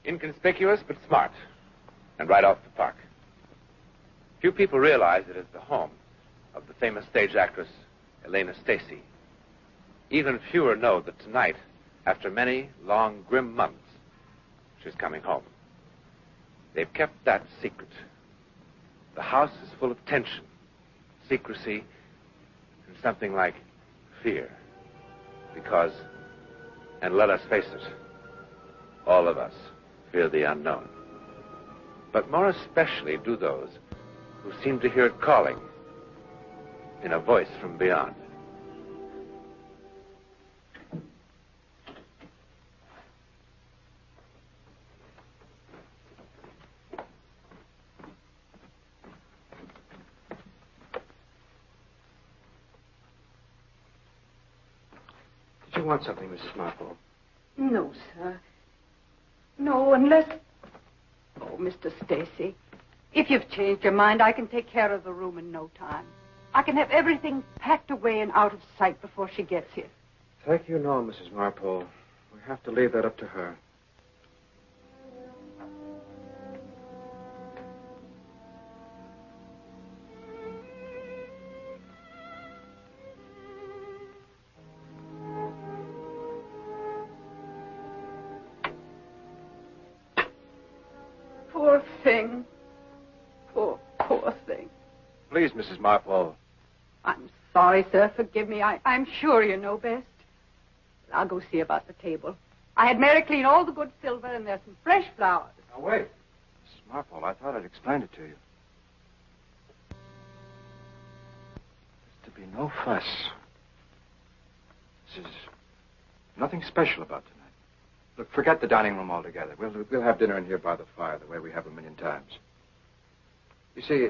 Inconspicuous, but smart. And right off the park. Few people realize it is the home of the famous stage actress, Elena Stacy. Even fewer know that tonight, after many long, grim months, she's coming home. They've kept that secret. The house is full of tension, secrecy, and something like fear. Because, and let us face it, all of us fear the unknown. But more especially do those who seem to hear it calling in a voice from beyond. Did you want something, Mrs. Marple? No, sir. No, unless... Oh, Mr. Stacy, if you've changed your mind, I can take care of the room in no time. I can have everything packed away and out of sight before she gets here. Thank you, no, Mrs. Marple. We have to leave that up to her. Poor thing. Poor thing. Please, Mrs. Marple. I'm sorry, sir. Forgive me. I'm sure you know best. I'll go see about the table. I had Mary clean all the good silver, and there's some fresh flowers. Now, wait. Mrs. Marple, I thought I'd explained it to you. There's to be no fuss. This is nothing special about tonight. Look, forget the dining room altogether. We'll have dinner in here by the fire, the way we have a million times. You see,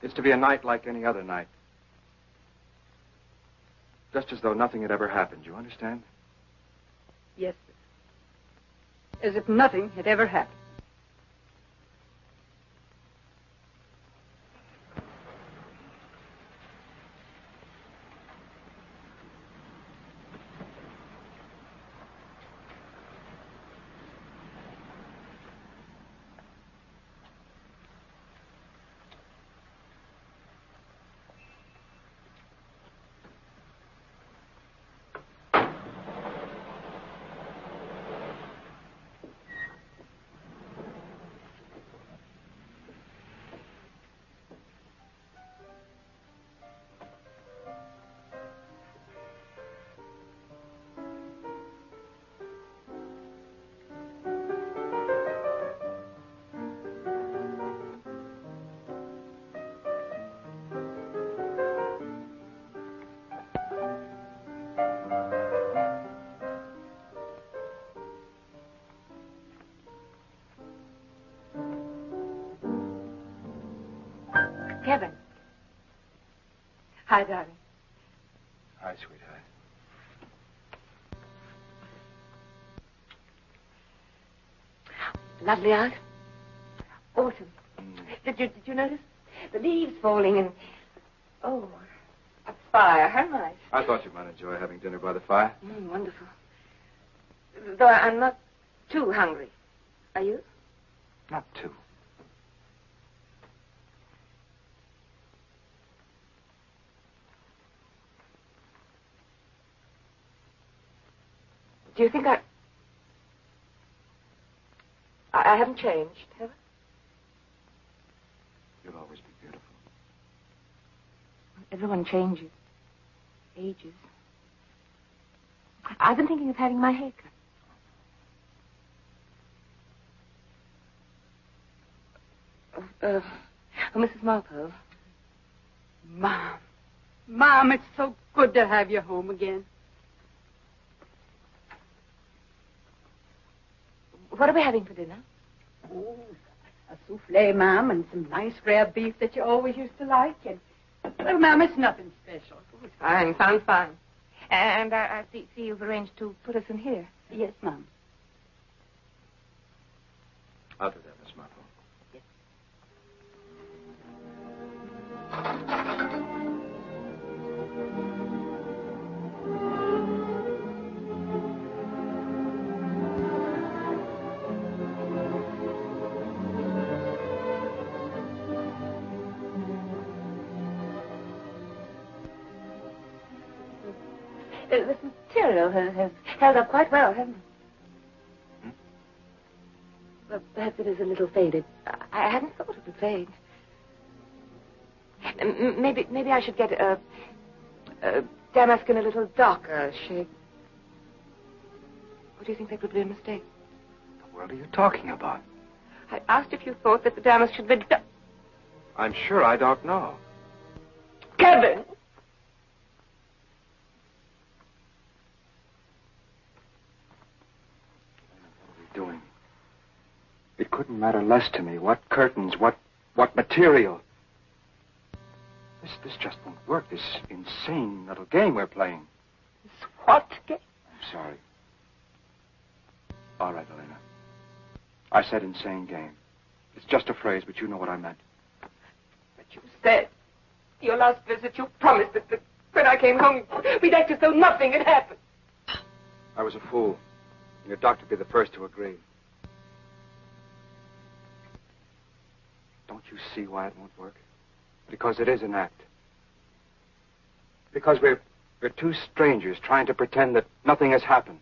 it's to be a night like any other night. Just as though nothing had ever happened. You understand? Yes, sir. As if nothing had ever happened. Kevin. Hi, darling. Hi, sweetheart. Lovely out. Autumn. Did you notice? The leaves falling and... Oh, a fire. How nice. I thought you might enjoy having dinner by the fire. Wonderful. Though I'm not too hungry. Are you? Not too. Do you think I haven't changed, have I? You'll always be beautiful. Everyone changes. Ages. I've been thinking of having my hair cut. Mrs. Marple. Mom, it's so good to have you home again. What are we having for dinner? Oh, a souffle, Mom, and some nice rare beef that you always used to like. And, well, Mom, it's nothing special. Oh, fine, sounds fine. And I see you've arranged to put us in here. Yes, Mom. I'll do that, Miss Marple. Yes. This material has held up quite well, hasn't it? Well, perhaps it is a little faded. I hadn't thought it would fade. Maybe I should get a damask in a little darker shade. Or do you think that would be a mistake? What are you talking about? I asked if you thought that the damask should be... I'm sure I don't know. Kevin! What are we doing? It couldn't matter less to me. What curtains, what material. This just won't work. This insane little game we're playing. What game? I'm sorry. All right, Elena. I said insane game. It's just a phrase, but you know what I meant. But you said, your last visit, you promised that when I came home, we'd act as though nothing had happened. I was a fool. Your doctor would be the first to agree. Don't you see why it won't work? Because it is an act. Because we're two strangers trying to pretend that nothing has happened.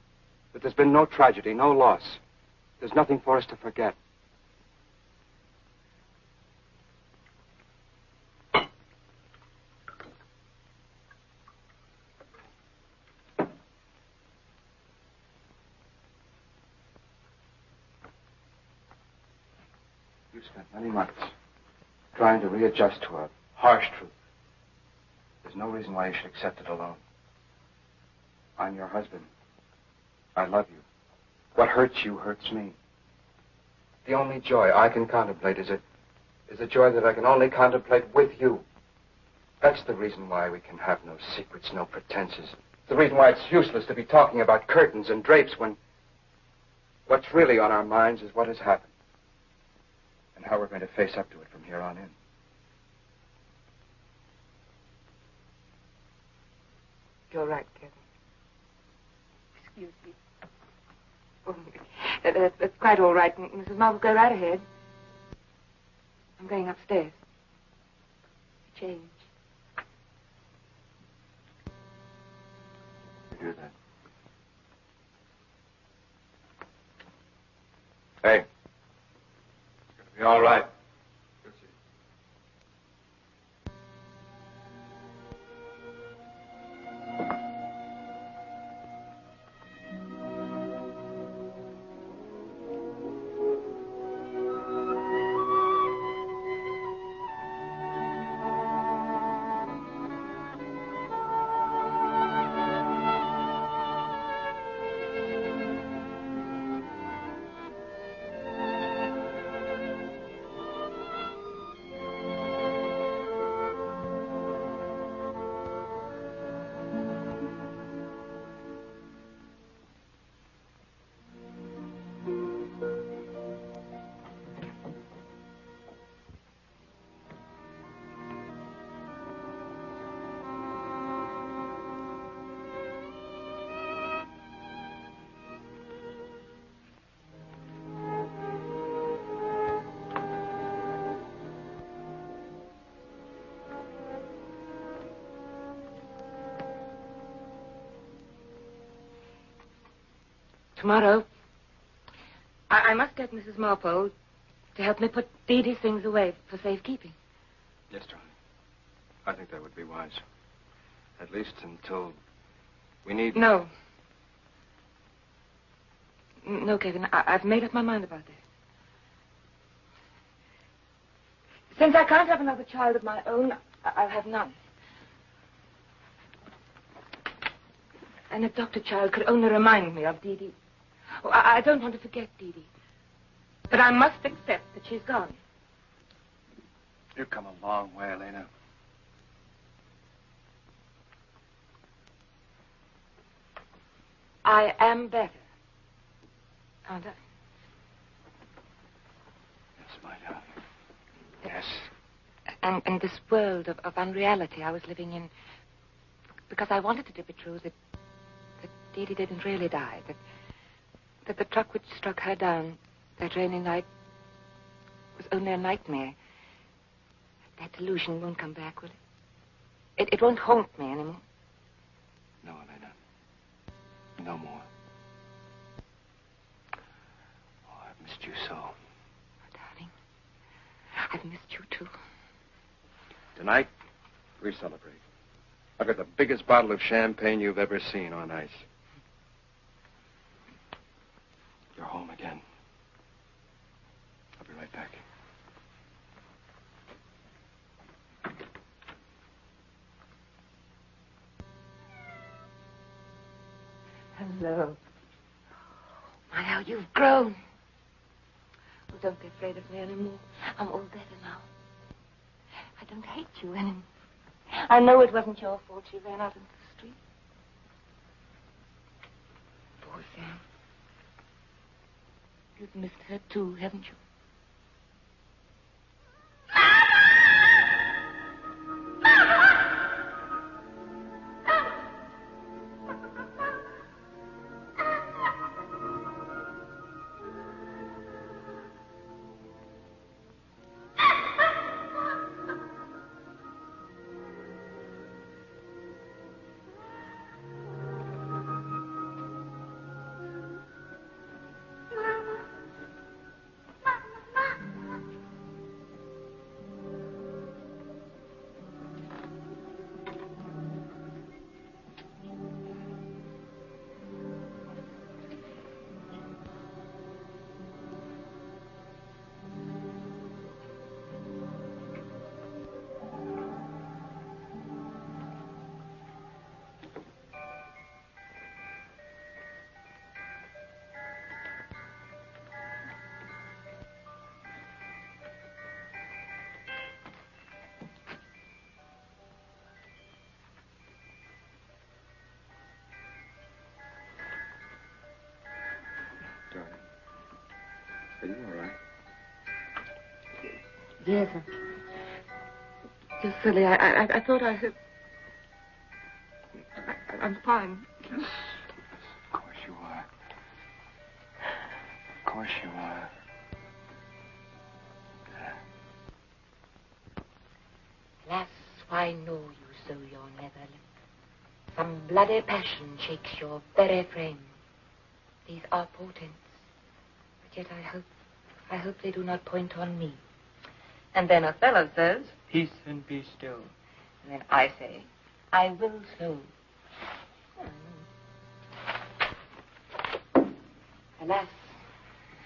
That there's been no tragedy, no loss. There's nothing for us to forget. You've spent many months trying to readjust to a harsh truth. There's no reason why you should accept it alone. I'm your husband. I love you. What hurts you hurts me. The only joy I can contemplate is a joy that I can only contemplate with you. That's the reason why we can have no secrets, no pretenses. The reason why it's useless to be talking about curtains and drapes when what's really on our minds is what has happened and how we're going to face up to it from here on in. You're right, Kevin. Excuse me. Oh, that's quite all right. Mrs. Marvel, go right ahead. I'm going upstairs. Change. You do that. Hey. It's going to be all right. You'll see. Tomorrow, I must get Mrs. Marpole to help me put Dee Dee's things away for safekeeping. Yes, darling. I think that would be wise. At least until we need... No. No, Kevin, I've made up my mind about this. Since I can't have another child of my own, I'll have none. An adopted child could only remind me of Dee Dee. Oh, I don't want to forget Dee Dee. But I must accept that she's gone. You've come a long way, Elena. I am better. Aren't I? Yes, my darling. Yes. And this world of unreality I was living in, because I wanted it to be true that Dee Dee didn't really die, that the truck which struck her down that rainy night was only a nightmare. That delusion won't come back, will it? It won't haunt me anymore. No, Elena. No more. Oh, I've missed you so. Oh, darling, I've missed you too. Tonight, we celebrate. I've got the biggest bottle of champagne you've ever seen on ice. You're home again. I'll be right back. Hello. My, how you've grown. Oh, don't be afraid of me anymore. I'm all better now. I don't hate you anymore. I know it wasn't your fault she ran out into the street. Poor Sam. You've missed her too, haven't you? Darling. Are you all right? Yes. Just silly. I thought I heard... I'm fine. Of course you are. Of course you are. Lass, why know you so your nether lip? Some bloody passion shakes your very frame. These are portents. But yet I hope they do not point on me. And then Othello says, Peace and be still. and then I say, I will so. Alas,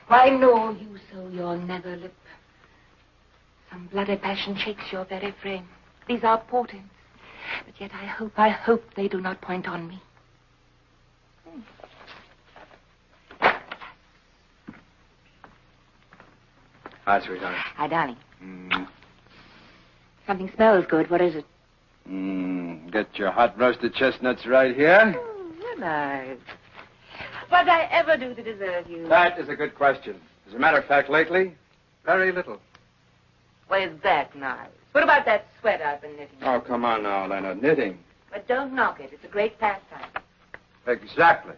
why know you so your nether lip? Some bloody passion shakes your very frame. These are portents. But yet I hope they do not point on me. Hi, sweetheart. Hi, darling. Something smells good. What is it? Get your hot roasted chestnuts right here. Will I? What did I ever do to deserve you? That is a good question. As a matter of fact, lately, very little. Well, is that nice? What about that sweater I've been knitting? Oh, come on now, Leonard. Knitting. But don't knock it. It's a great pastime. Exactly.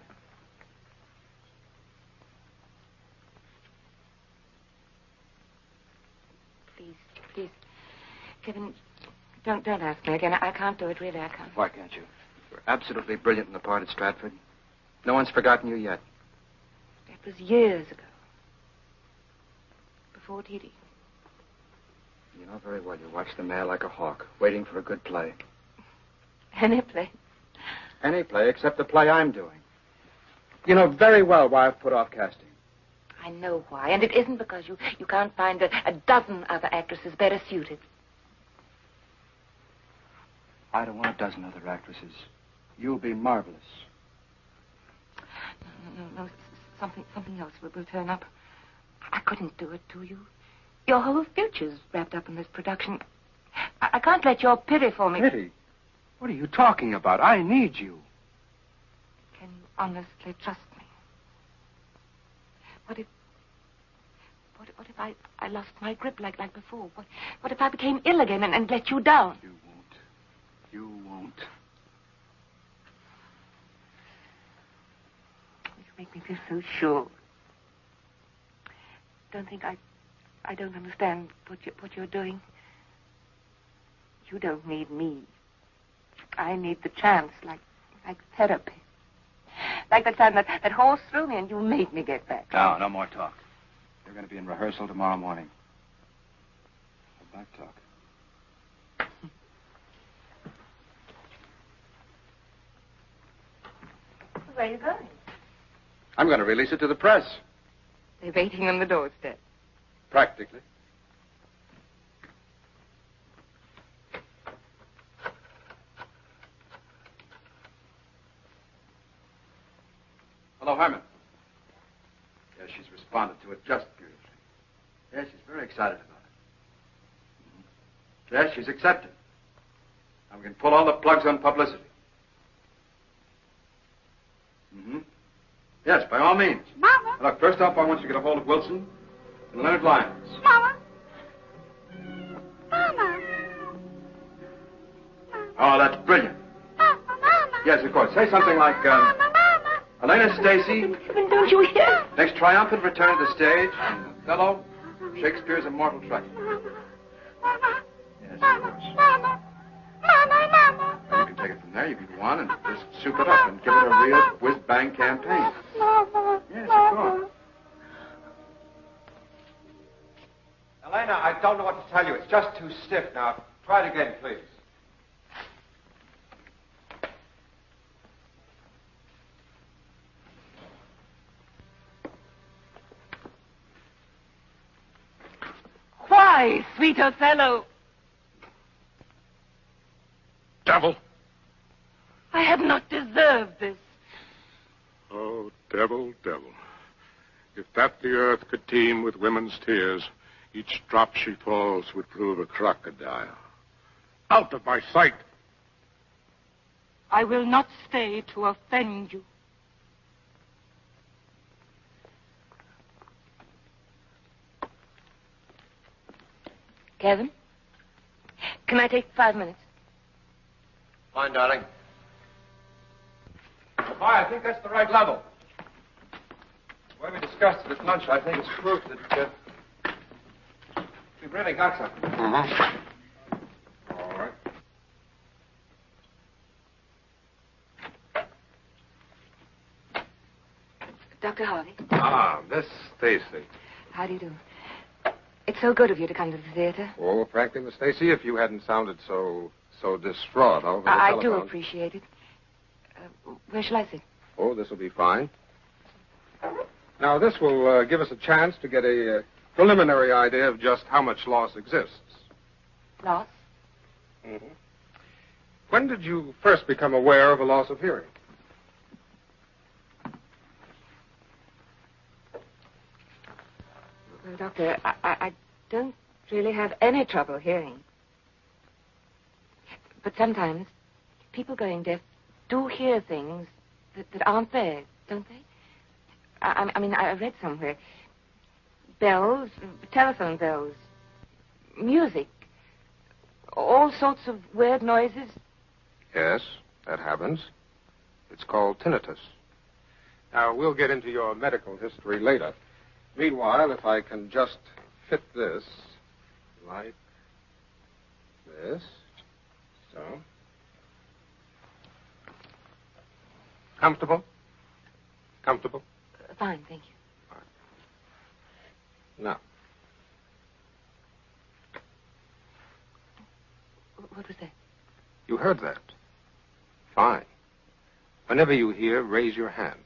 Please. Kevin, don't ask me again. I can't do it, really. I can't. Why can't you? You're absolutely brilliant in the part at Stratford. No one's forgotten you yet. That was years ago. Before Dee. You know very well you watch the mail like a hawk, waiting for a good play. Any play. Any play except the play I'm doing. You know very well why I've put off casting. I know why. And it isn't because you can't find a dozen other actresses better suited. I don't want a dozen other actresses. You'll be marvelous. No. Something else will turn up. I couldn't do it to you. Your whole future's wrapped up in this production. I can't let your pity for me... Pity? What are you talking about? I need you. Can you honestly trust me? What if I lost my grip like before? What if I became ill again and let you down? You won't. You won't. You make me feel so sure. Don't think I don't understand what you're doing. You don't need me. I need the chance, like therapy. Like the time that horse threw me and you made me get back. No more talk. You're going to be in rehearsal tomorrow morning. Back talk. Where are you going? I'm going to release it to the press. They're waiting on the doorstep. Practically. Hello, Harmon. Yes, she's responded to it just beautifully. Yes, she's very excited about it. Yes, she's accepted. Now we can pull all the plugs on publicity. Yes, by all means. Mama. Look, first off, I want you to get a hold of Wilson and Leonard Lyons. Mama. Mama. Oh, that's brilliant. Mama. Yes, of course. Say something like, Mama. Elena Stacy, Don't you hear? next triumphant return to the stage, and Othello, Shakespeare's immortal tragedy. Mama. Yes, of Mama. course. Mama. Mama. And you can take it from there. You can go on and just soup it up and give it a real whiz-bang campaign. Mama. Yes, of course. Elena, I don't know what to tell you. It's just too stiff now. Try it again, please. Why, sweet Othello? Devil! I have not deserved this. Oh, devil, devil. If that the earth could teem with women's tears, each drop she falls would prove a crocodile. Out of my sight! I will not stay to offend you. Kevin, can I take 5 minutes? Fine, darling. Why, I think that's the right level. The way we discussed it at lunch, I think it's proof that we've really got something. All right. Dr. Harvey, Ah, Miss Stacy. how do you do? It's so good of you to come to the theater. Oh, frankly, Miss Stacy, if you hadn't sounded so distraught over the I do telephone. appreciate it. Where shall I sit? Oh, this will be fine. Now, this will give us a chance to get a preliminary idea of just how much loss exists. Loss? Mm-hmm. When did you first become aware of a loss of hearing? Well, Doctor, I don't really have any trouble hearing. But sometimes people going deaf do hear things that aren't there, don't they? I mean, I read somewhere. Bells, telephone bells, music, all sorts of weird noises. Yes, that happens. It's called tinnitus. Now, we'll get into your medical history later. Meanwhile, if I can just fit this like this. So. Comfortable? Comfortable? Fine, thank you. Now. What was that? You heard that. Fine. Whenever you hear, raise your hand.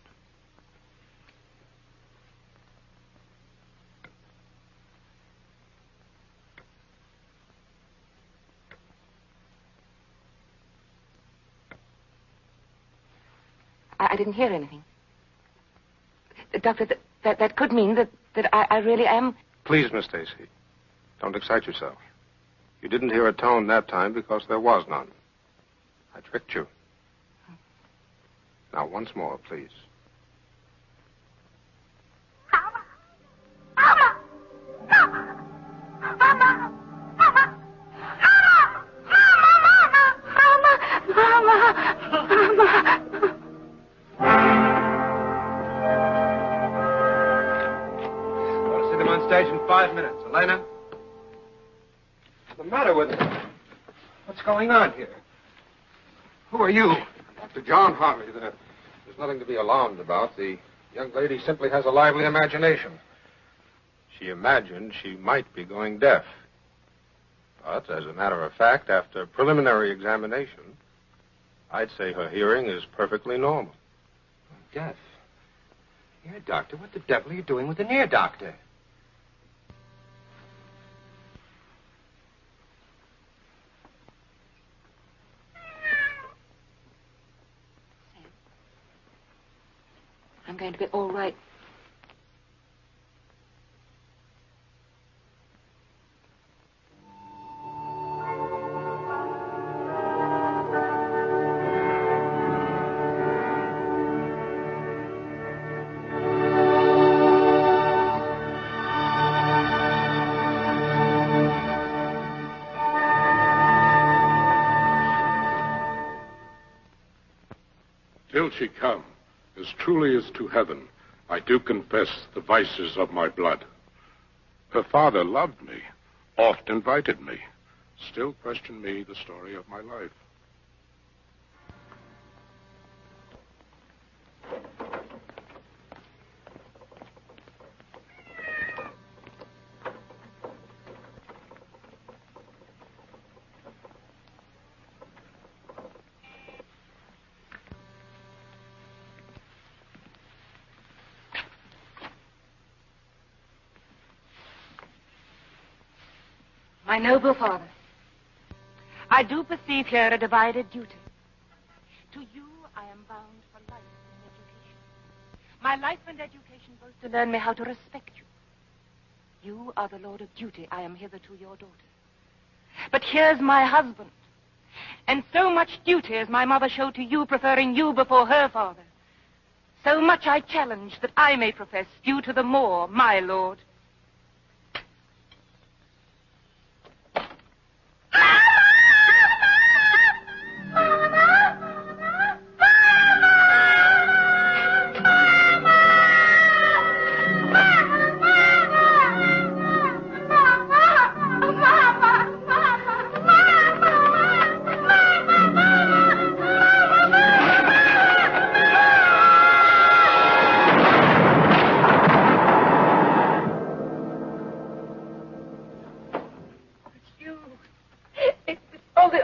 I didn't hear anything. Doctor, that could mean that I really am... Please, Miss Stacy, don't excite yourself. You didn't hear a tone that time because there was none. I tricked you. Now, once more, please. I'll see them on stage in 5 minutes. Elena? What's the matter with them? What's going on here? Who are you? Dr. John Harvey, There's nothing to be alarmed about. The young lady simply has a lively imagination. She imagined she might be going deaf. But, as a matter of fact, after preliminary examination, I'd say her hearing is perfectly normal. Deaf? Ear doctor? What the devil are you doing with an ear doctor? I'm going to be all right. Till she come, as truly as to heaven, I do confess the vices of my blood. Her father loved me, oft invited me, still questioned me the story of my life. My noble father, I do perceive here a divided duty. To you, I am bound for life and education. My life and education both to learn me how to respect you. You are the lord of duty. I am hitherto your daughter. But here's my husband. And so much duty as my mother showed to you, preferring you before her father. So much I challenge that I may profess due to the more, my lord.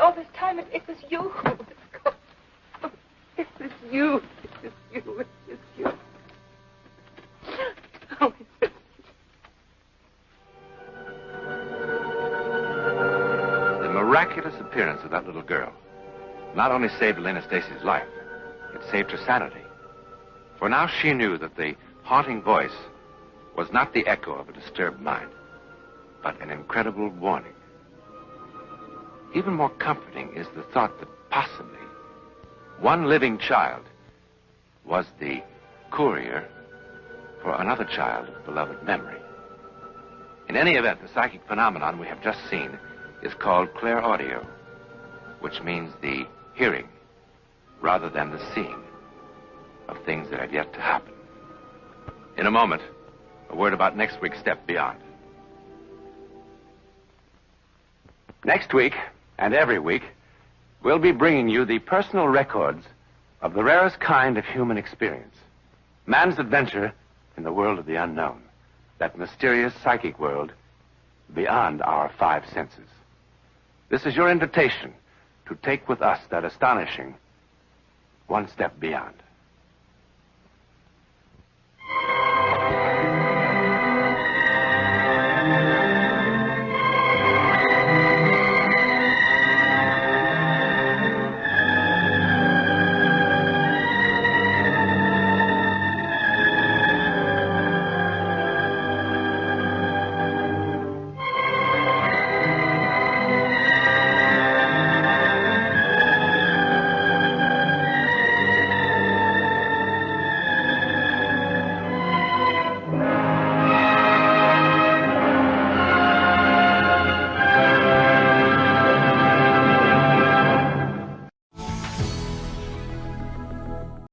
All this time, it was you. It was you. It was you. It was you. Oh, it was you. The miraculous appearance of that little girl not only saved Elena Stacy's life, it saved her sanity. For now she knew that the haunting voice was not the echo of a disturbed mind, but an incredible warning. Even more comforting is the thought that possibly one living child was the courier for another child of beloved memory. In any event, the psychic phenomenon we have just seen is called clairaudio, which means the hearing rather than the seeing of things that have yet to happen. In a moment, a word about next week's Step Beyond. Next week, and every week, we'll be bringing you the personal records of the rarest kind of human experience. Man's adventure in the world of the unknown. That mysterious psychic world beyond our five senses. This is your invitation to take with us that astonishing one step beyond.